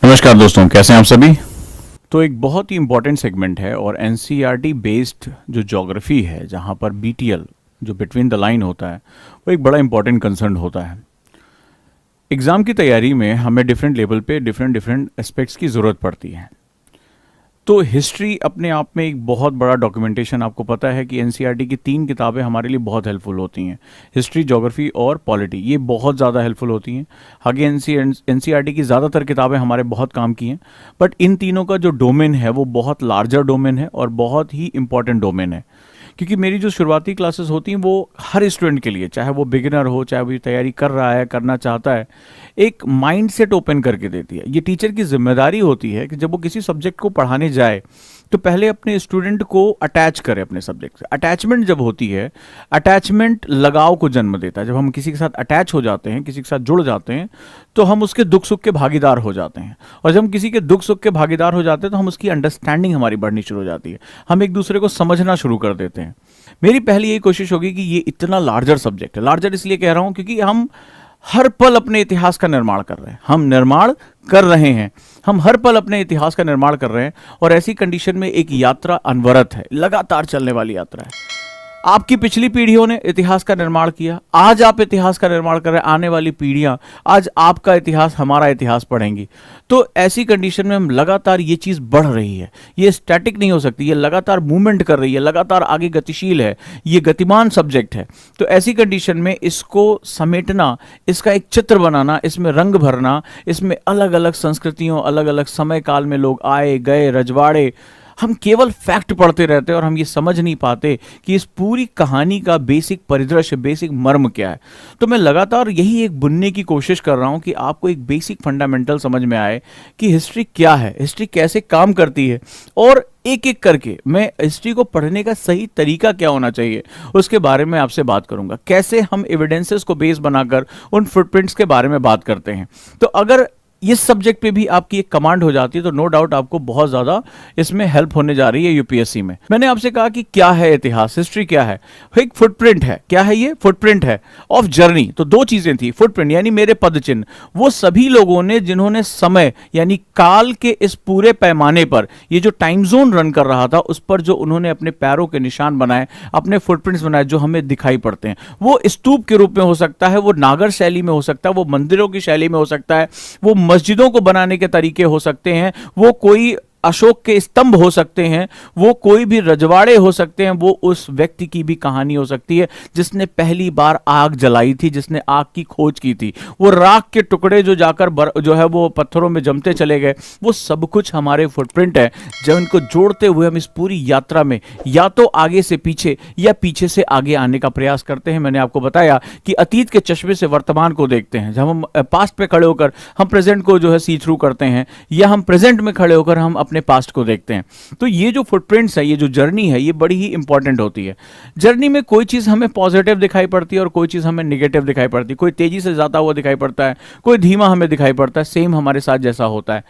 नमस्कार दोस्तों, कैसे हैं आप सभी। तो एक बहुत ही इम्पॉर्टेंट सेगमेंट है और एनसीईआरटी बेस्ड जो ज्योग्राफी है, जहाँ पर बीटीएल जो बिटवीन द लाइन होता है, वो एक बड़ा इंपॉर्टेंट कंसर्न होता है। एग्ज़ाम की तैयारी में हमें डिफरेंट लेवल पे डिफरेंट एस्पेक्ट्स की ज़रूरत पड़ती है। तो हिस्ट्री अपने आप में एक बहुत बड़ा डॉक्यूमेंटेशन, आपको पता है कि एनसीईआरटी की 3 किताबें हमारे लिए बहुत हेल्पफुल होती हैं, हिस्ट्री, ज्योग्राफी और पॉलिटी। ये बहुत ज़्यादा हेल्पफुल होती हैं। आगे एनसीईआरटी की ज़्यादातर किताबें हमारे बहुत काम की हैं, बट इन तीनों का जो डोमेन है वो बहुत लार्जर डोमेन है और बहुत ही इंपॉर्टेंट डोमेन है। क्योंकि मेरी जो शुरुआती क्लासेस होती हैं वो हर स्टूडेंट के लिए, चाहे वो बिगिनर हो, चाहे वो तैयारी कर रहा है, करना चाहता है, एक माइंड सेट ओपन करके देती है। ये टीचर की जिम्मेदारी होती है कि जब वो किसी सब्जेक्ट को पढ़ाने जाए तो पहले अपने स्टूडेंट को अटैच करे अपने सब्जेक्ट से। अटैचमेंट जब होती है, अटैचमेंट लगाव को जन्म देता है। जब हम किसी के साथ अटैच हो जाते हैं, किसी के साथ जुड़ जाते हैं, तो हम उसके दुख सुख के भागीदार हो जाते हैं। और जब हम किसी के दुख सुख के भागीदार हो जाते हैं तो हम उसकी अंडरस्टैंडिंग हमारी बढ़नी शुरू हो जाती है, हम एक दूसरे को समझना शुरू कर देते हैं। मेरी पहली यही कोशिश होगी कि ये इतना लार्जर सब्जेक्ट है। लार्जर इसलिए कह रहा हूं क्योंकि हम हर पल अपने इतिहास का निर्माण कर रहे हैं, हम हर पल अपने इतिहास का निर्माण कर रहे हैं। और ऐसी कंडीशन में एक यात्रा अनवरत है, लगातार चलने वाली यात्रा है। आपकी पिछली पीढ़ियों ने इतिहास का निर्माण किया, आज आप इतिहास का निर्माण कर रहे हैं, आने वाली पीढ़ियां आज आपका इतिहास, हमारा इतिहास पढ़ेंगी। तो ऐसी कंडीशन में हम लगातार, ये चीज़ बढ़ रही है, ये स्टैटिक नहीं हो सकती, ये लगातार मूवमेंट कर रही है, लगातार आगे गतिशील है, ये गतिमान सब्जेक्ट है। तो ऐसी कंडीशन में इसको समेटना, इसका एक चित्र बनाना, इसमें रंग भरना, इसमें अलग अलग संस्कृतियों, अलग अलग समय काल में लोग आए गए, रजवाड़े, हम केवल फैक्ट पढ़ते रहते हैं और हम ये समझ नहीं पाते कि इस पूरी कहानी का बेसिक परिदृश्य, बेसिक मर्म क्या है। तो मैं लगातार यही एक बुनने की कोशिश कर रहा हूँ कि आपको एक बेसिक फंडामेंटल समझ में आए कि हिस्ट्री क्या है, हिस्ट्री कैसे काम करती है, और एक एक करके मैं हिस्ट्री को पढ़ने का सही तरीका क्या होना चाहिए उसके बारे में आपसे बात करूंगा। कैसे हम एविडेंसेस को बेस बनाकर उन फुटप्रिंट्स के बारे में बात करते हैं। तो अगर इस सब्जेक्ट पे भी आपकी एक कमांड हो जाती है तो नो डाउट आपको बहुत ज्यादा इसमें हेल्प होने जा रही है यूपीएससी में। मैंने आपसे कहा कि क्या है इतिहास, हिस्ट्री क्या है। एक फुटप्रिंट है। क्या है ये? फुटप्रिंट है ऑफ जर्नी। तो दो चीजें थी, फुटप्रिंट यानी मेरे पदचिन्ह, वो सभी लोगों ने जिन्होंने समय यानी काल के इस पूरे पैमाने पर, ये जो टाइम जोन रन कर रहा था, उस पर जो उन्होंने अपने पैरों के निशान बनाए, अपने फुटप्रिंट्स बनाए, जो हमें दिखाई पड़ते हैं। वो स्तूप के रूप में हो सकता है, वो नागर शैली में हो सकता है, वो मंदिरों की शैली में हो सकता है, वो मस्जिदों को बनाने के तरीके हो सकते हैं, वो कोई अशोक के स्तंभ हो सकते हैं, वो कोई भी रजवाड़े हो सकते हैं, वो उस व्यक्ति की भी कहानी हो सकती है जिसने पहली बार आग जलाई थी, जिसने आग की खोज की थी। वो राख के टुकड़े जो जाकर जो है वो पत्थरों में जमते चले गए, वो सब कुछ हमारे फुटप्रिंट है। जब इनको जोड़ते हुए हम इस पूरी यात्रा में या तो आगे से पीछे या पीछे से आगे आने का प्रयास करते हैं। मैंने आपको बताया कि अतीत के चश्मे से वर्तमान को देखते हैं। जब हम पास्ट पे खड़े होकर हम प्रेजेंट को जो है सी थ्रू करते हैं, या हम प्रेजेंट में खड़े होकर हम अपने पास्ट को देखते हैं। तो ये जो फुटप्रिंट्स है, ये जो जर्नी है, ये बड़ी ही इंपॉर्टेंट होती है। जर्नी में कोई चीज हमें पॉजिटिव दिखाई पड़ती है और कोई चीज हमें निगेटिव दिखाई पड़ती है। कोई तेजी से जाता हुआ दिखाई पड़ता है, कोई धीमा हमें दिखाई पड़ता है। सेम हमारे साथ जैसा होता है।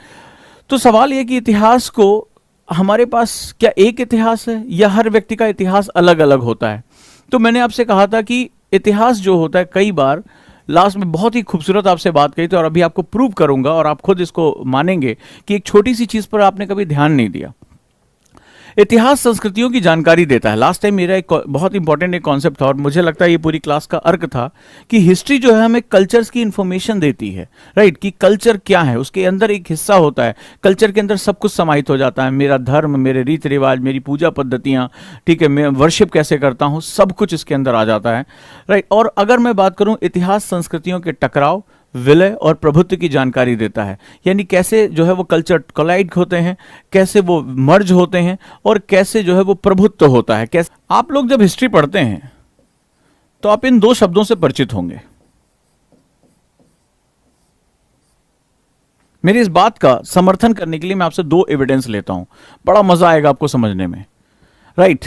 तो सवाल यह कि इतिहास को, हमारे पास क्या एक इतिहास है या हर व्यक्ति का इतिहास अलग अलग होता है? तो मैंने आपसे कहा था कि इतिहास जो होता है, कई बार लास्ट में बहुत ही खूबसूरत आपसे बात कही थी और अभी आपको प्रूव करूंगा और आप खुद इसको मानेंगे कि एक छोटी सी चीज पर आपने कभी ध्यान नहीं दिया। इतिहास संस्कृतियों की जानकारी देता है। लास्ट टाइम मेरा एक बहुत इंपॉर्टेंट एक कॉन्सेप्ट था और मुझे लगता है ये पूरी क्लास का अर्क था कि हिस्ट्री जो है हमें कल्चर्स की इंफॉर्मेशन देती है, राइट? कि कल्चर क्या है, उसके अंदर एक हिस्सा होता है। कल्चर के अंदर सब कुछ समाहित हो जाता है। मेरा धर्म, मेरे रीति रिवाज, मेरी पूजा पद्धतियाँ, ठीक है, मैं वर्शिप कैसे करता हूँ, सब कुछ इसके अंदर आ जाता है, राइट? और अगर मैं बात करूँ, इतिहास संस्कृतियों के टकराव, विलय और प्रभुत्व की जानकारी देता है। यानी कैसे जो है वो कल्चर कोलाइड होते हैं, कैसे वो मर्ज होते हैं और कैसे जो है वो प्रभुत्व होता है। कैसे आप लोग जब हिस्ट्री पढ़ते हैं तो आप इन दो शब्दों से परिचित होंगे। मेरी इस बात का समर्थन करने के लिए मैं आपसे दो एविडेंस लेता हूं, बड़ा मजा आएगा आपको समझने में, राइट?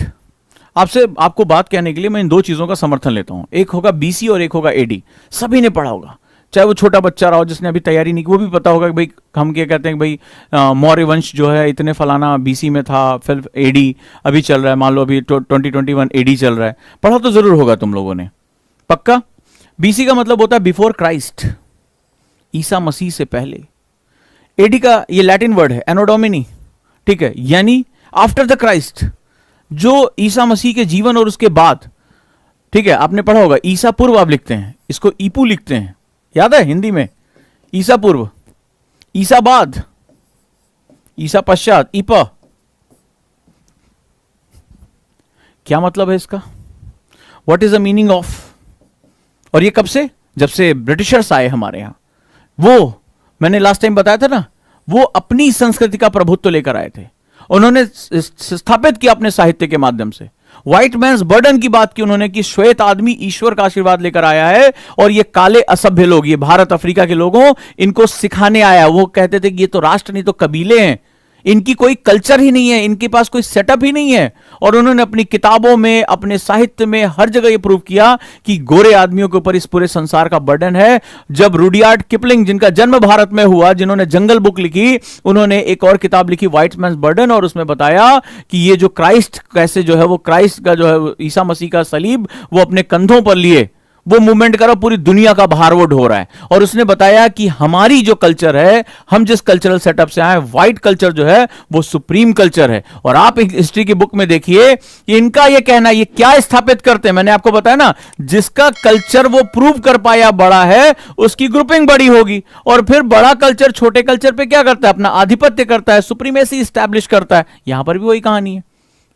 आपको बात कहने के लिए मैं इन दो चीजों का समर्थन लेता हूं। एक होगा बीसी और एक होगा एडी। सभी ने पढ़ा होगा, चाहे वो छोटा बच्चा रहा हो जिसने अभी तैयारी नहीं की, वो भी पता होगा कि भाई हम क्या कहते हैं कि भाई मौर्य वंश जो है इतने फलाना बीसी में था, फिर एडी अभी चल रहा है, मान लो अभी 2021 एडी चल रहा है। पढ़ा तो जरूर होगा तुम लोगों ने, पक्का? बीसी का मतलब होता है बिफोर क्राइस्ट, ईसा मसीह से पहले। एडी का ये लैटिन वर्ड है एनो डोमिनी, ठीक है, यानी आफ्टर द क्राइस्ट, जो ईसा मसीह के जीवन और उसके बाद, ठीक है, आपने पढ़ा होगा ईसा पूर्व आप लिखते हैं, इसको ईपू लिखते हैं, याद है हिंदी में, ईसा पूर्व, ईसा बाद, ईसा पश्चात, ईपा। क्या मतलब है इसका? What is the meaning of? और ये कब से? जब से ब्रिटिशर्स आए हमारे यहां, वो मैंने लास्ट टाइम बताया था ना, वो अपनी संस्कृति का प्रभुत्व लेकर आए थे, उन्होंने स्थापित किया अपने साहित्य के माध्यम से। व्हाइट मैन्स बर्डन की बात की उन्होंने, कि श्वेत आदमी ईश्वर का आशीर्वाद लेकर आया है और ये काले असभ्य लोग, ये भारत अफ्रीका के लोगों, इनको सिखाने आया। वो कहते थे कि ये तो राष्ट्र नहीं तो कबीले हैं, इनकी कोई कल्चर ही नहीं है, इनके पास कोई सेटअप ही नहीं है। और उन्होंने अपनी किताबों में, अपने साहित्य में, हर जगह ये प्रूव किया कि गोरे आदमियों के ऊपर इस पूरे संसार का बर्डन है। जब रुडियार्ड किपलिंग, जिनका जन्म भारत में हुआ, जिन्होंने जंगल बुक लिखी, उन्होंने एक और किताब लिखी व्हाइट मैन्स बर्डन, और उसमें बताया कि ये जो क्राइस्ट कैसे जो है, वो क्राइस्ट का जो है ईसा मसीह का सलीब वो अपने कंधों पर लिए, वो मूवमेंट करो, पूरी दुनिया का भार वो ढो रहा है। और उसने बताया कि हमारी जो कल्चर है, हम जिस कल्चरल सेटअप से आए, व्हाइट कल्चर जो है वो सुप्रीम कल्चर है। और आप एक हिस्ट्री की बुक में देखिए, इनका ये कहना, ये क्या स्थापित करते हैं, मैंने आपको बताया ना, जिसका कल्चर वो प्रूव कर पाया बड़ा है, उसकी ग्रुपिंग बड़ी होगी। और फिर बड़ा कल्चर छोटे कल्चर पे क्या करता है? अपना आधिपत्य करता है, सुप्रीमेसी स्टैब्लिश करता है। यहां पर भी वही कहानी है।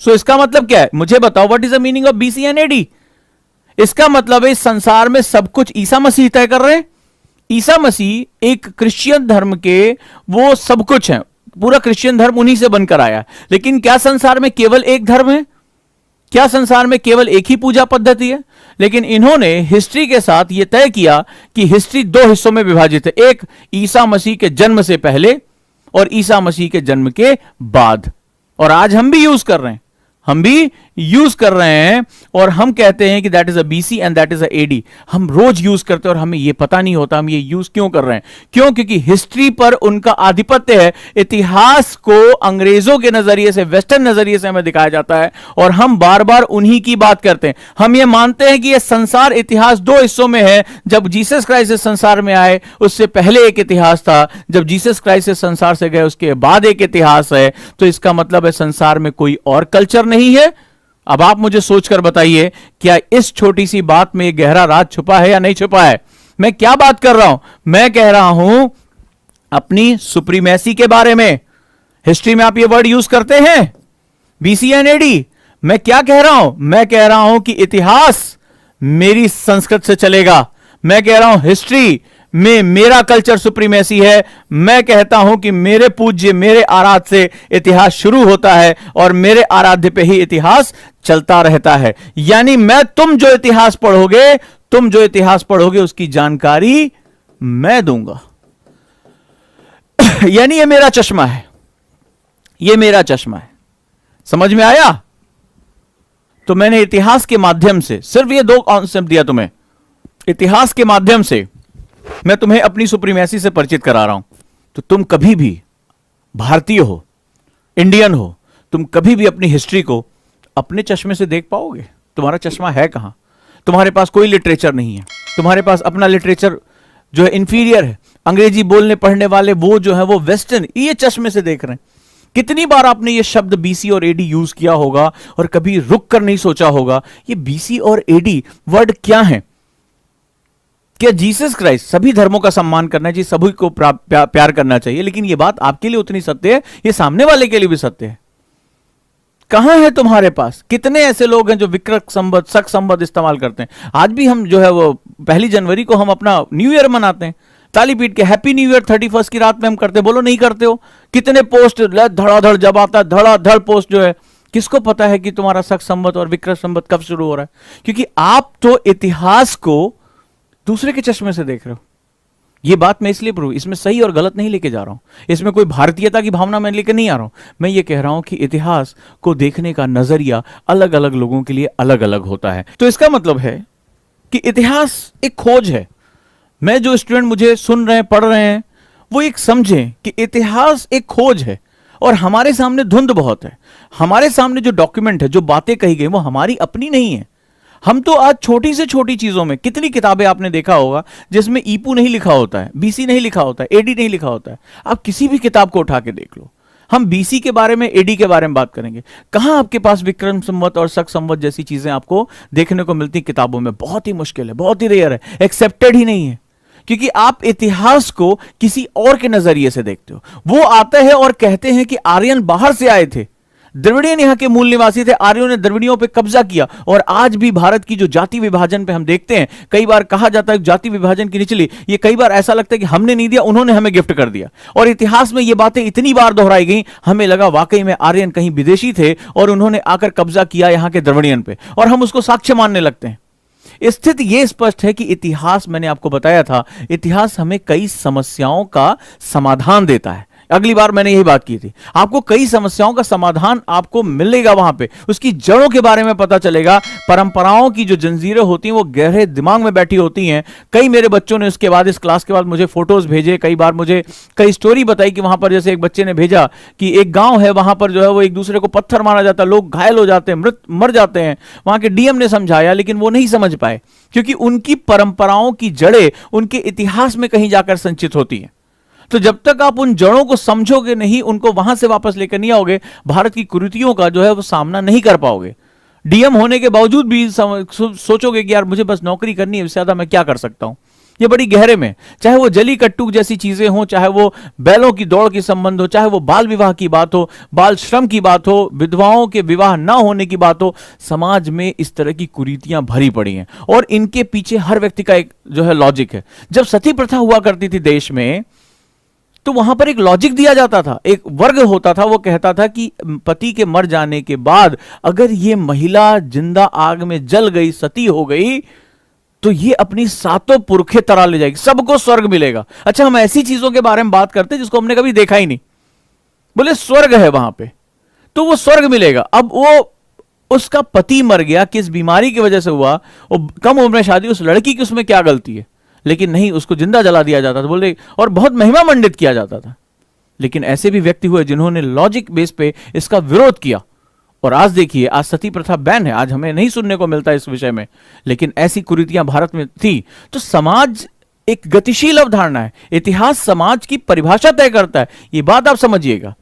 सो इसका मतलब क्या है? मुझे बताओ, what is the meaning of BC and AD? इसका मतलब है इस संसार में सब कुछ ईसा मसीह तय कर रहे हैं। ईसा मसीह एक क्रिश्चियन धर्म के वो सब कुछ है, पूरा क्रिश्चियन धर्म उन्हीं से बनकर आया। लेकिन क्या संसार में केवल एक धर्म है? क्या संसार में केवल एक ही पूजा पद्धति है? लेकिन इन्होंने हिस्ट्री के साथ यह तय किया कि हिस्ट्री दो हिस्सों में विभाजित है, एक ईसा मसीह के जन्म से पहले और ईसा मसीह के जन्म के बाद। और आज हम भी यूज कर रहे हैं, हम भी यूज कर रहे हैं, और हम कहते हैं कि that is a BC and that is a AD. हम रोज यूज करते हैं और हमें यह पता नहीं होता हम ये यूज क्यों कर रहे हैं। क्यों? क्योंकि हिस्ट्री पर उनका आधिपत्य है। इतिहास को अंग्रेजों के नजरिए से, वेस्टर्न नजरिए से हमें दिखाया जाता है और हम बार बार उन्हीं की बात करते हैं। हम ये मानते हैं कि यह संसार इतिहास दो हिस्सों में है। जब जीसस क्राइस्ट इस संसार में आए उससे पहले एक इतिहास था, जब जीसस क्राइस्ट इस संसार से गए उसके बाद एक इतिहास है। तो इसका मतलब है संसार में कोई और कल्चर नहीं है। अब आप मुझे सोचकर बताइए, क्या इस छोटी सी बात में गहरा राज छुपा है या नहीं छुपा है? मैं क्या बात कर रहा हूं? मैं कह रहा हूं अपनी सुप्रीमेसी के बारे में। हिस्ट्री में आप ये वर्ड यूज करते हैं, बीसी एंड एडी। मैं क्या कह रहा हूं? मैं कह रहा हूं कि इतिहास मेरी संस्कृत से चलेगा। मैं कह रहा हूं हिस्ट्री में मेरा कल्चर सुप्रीमेसी है। मैं कहता हूं कि मेरे पूज्य, मेरे आराध्य से इतिहास शुरू होता है और मेरे आराध्य पे ही इतिहास चलता रहता है। यानी तुम जो इतिहास पढ़ोगे उसकी जानकारी मैं दूंगा। यानी ये मेरा चश्मा है, ये मेरा चश्मा है। समझ में आया? तो मैंने इतिहास के माध्यम से सिर्फ ये दो कॉन्सेप्ट दिया तुम्हें। इतिहास के माध्यम से मैं तुम्हें अपनी सुप्रीमेसी से परिचित करा रहा हूं। तो तुम कभी भी भारतीय हो, इंडियन हो, तुम कभी भी अपनी हिस्ट्री को अपने चश्मे से देख पाओगे? तुम्हारा चश्मा है कहां? तुम्हारे पास कोई लिटरेचर नहीं है, तुम्हारे पास अपना लिटरेचर जो है इंफीरियर है। अंग्रेजी बोलने पढ़ने वाले वो जो है वो वेस्टर्न, ये चश्मे से देख रहे हैं। कितनी बार आपने ये शब्द बीसी और एडी यूज किया होगा और कभी रुक कर नहीं सोचा होगा ये बीसी और एडी वर्ड क्या है? क्या जीसस क्राइस्ट, सभी धर्मों का सम्मान करना चाहिए, सभी को प्यार करना चाहिए, लेकिन यह बात आपके लिए उतनी सत्य है, यह सामने वाले के लिए भी सत्य है। कहां है तुम्हारे पास? कितने ऐसे लोग हैं जो विक्रक संबत, शक संबत इस्तेमाल करते हैं? आज भी हम जो है वो 1 जनवरी को हम अपना न्यू ईयर मनाते हैं, ताली पीट के हैप्पी न्यू ईयर 31 की रात में हम करते हैं। बोलो नहीं करते हो? कितने पोस्ट धड़ाधड़ जब आता है, धड़ाधड़ पोस्ट जो है, किसको पता है कि तुम्हारा शक संबत और विक्रक संबत कब शुरू हो रहा है? क्योंकि आप तो इतिहास को दूसरे के चश्मे से देख रहे हो। यह बात मैं इसलिए प्रूव, इसमें सही और गलत नहीं लेके जा रहा हूं, इसमें कोई भारतीयता की भावना मैं लेकर नहीं आ रहा हूं। मैं ये कह रहा हूं कि इतिहास को देखने का नजरिया अलग अलग लोगों के लिए अलग अलग होता है। तो इसका मतलब है कि इतिहास एक खोज है। मैं जो स्टूडेंट मुझे सुन रहे हैं, पढ़ रहे हैं, वो एक समझें कि इतिहास एक खोज है और हमारे सामने धुंध बहुत है। हमारे सामने जो डॉक्यूमेंट है, जो बातें कही गई, वो हमारी अपनी नहीं है। हम तो आज छोटी से छोटी चीजों में, कितनी किताबें आपने देखा होगा जिसमें ईपू नहीं लिखा होता है, बीसी नहीं लिखा होता है, एडी नहीं लिखा होता है। आप किसी भी किताब को उठा के देख लो, हम बीसी के बारे में, एडी के बारे में बात करेंगे, कहां आपके पास विक्रम संवत और शक संवत जैसी चीजें आपको देखने को मिलती किताबों में? बहुत ही मुश्किल है, बहुत ही रेयर है, एक्सेप्टेड ही नहीं है। क्योंकि आप इतिहास को किसी और के नजरिए से देखते हो। वो आते हैं और कहते हैं कि आर्यन बाहर से आए थे, द्रविड़ियन यहां के मूल निवासी थे, आर्यों ने द्रविड़ियों पे कब्जा किया। और आज भी भारत की जो जाति विभाजन पे हम देखते हैं, कई बार कहा जाता है जाति विभाजन की निचली, ये कई बार ऐसा लगता है कि हमने नहीं दिया, उन्होंने हमें गिफ्ट कर दिया। और इतिहास में ये बातें इतनी बार दोहराई गई, हमें लगा वाकई में आर्यन कहीं विदेशी थे और उन्होंने आकर कब्जा किया यहां के द्रविड़ियन पे, और हम उसको साक्ष्य मानने लगते हैं। स्थिति यह स्पष्ट है कि इतिहास, मैंने आपको बताया था, इतिहास हमें कई समस्याओं का समाधान देता है। अगली बार मैंने यही बात की थी, आपको कई समस्याओं का समाधान आपको मिलेगा वहां पे, उसकी जड़ों के बारे में पता चलेगा। परंपराओं की जो जंजीरें होती हैं वो गहरे दिमाग में बैठी होती हैं। कई मेरे बच्चों ने इसके बाद, इस क्लास के बाद मुझे फोटोज भेजे, कई बार मुझे कई स्टोरी बताई कि वहां पर, जैसे एक बच्चे ने भेजा कि एक गांव है, वहां पर जो है वो एक दूसरे को पत्थर मारा जाता है, लोग घायल हो जाते हैं, मर जाते हैं। वहां के डीएम ने समझाया लेकिन वो नहीं समझ पाए, क्योंकि उनकी परंपराओं की जड़ें उनके इतिहास में कहीं जाकर संचित होती हैं। तो जब तक आप उन जड़ों को समझोगे नहीं, उनको वहां से वापस लेकर नहीं आओगे, भारत की कुरीतियों का जो है वो सामना नहीं कर पाओगे। डीएम होने के बावजूद भी सोचोगे कि यार मुझे बस नौकरी करनी है, इससे ज्यादा मैं क्या कर सकता हूं। ये बड़ी गहरे में, चाहे वो जली कट्टू जैसी चीजें हो, चाहे वो बैलों की दौड़ की संबंध हो, चाहे वो बाल विवाह की बात हो, बाल श्रम की बात हो, विधवाओं के विवाह ना होने की बात हो, समाज में इस तरह की कुरीतियां भरी पड़ी हैं और इनके पीछे हर व्यक्ति का एक जो है लॉजिक है। जब सती प्रथा हुआ करती थी देश में, तो वहां पर एक लॉजिक दिया जाता था, एक वर्ग होता था, वो कहता था कि पति के मर जाने के बाद अगर ये महिला जिंदा आग में जल गई, सती हो गई, तो ये अपनी सातों पुरखे तरा ले जाएगी, सबको स्वर्ग मिलेगा। अच्छा, हम ऐसी चीजों के बारे में बात करते हैं जिसको हमने कभी देखा ही नहीं, बोले स्वर्ग है वहां पे, तो वो स्वर्ग मिलेगा। अब वो, उसका पति मर गया, किस बीमारी की वजह से हुआ, वो कम उम्र में शादी, उस लड़की की उसमें क्या गलती है? लेकिन नहीं, उसको जिंदा जला दिया जाता था, बोले, और बहुत महिमा मंडित किया जाता था। लेकिन ऐसे भी व्यक्ति हुए जिन्होंने लॉजिक बेस पे इसका विरोध किया, और आज देखिए, आज सती प्रथा बैन है, आज हमें नहीं सुनने को मिलता इस विषय में, लेकिन ऐसी कुरीतियां भारत में थी। तो समाज एक गतिशील अवधारणा है, इतिहास समाज की परिभाषा तय करता है, ये बात आप समझिएगा।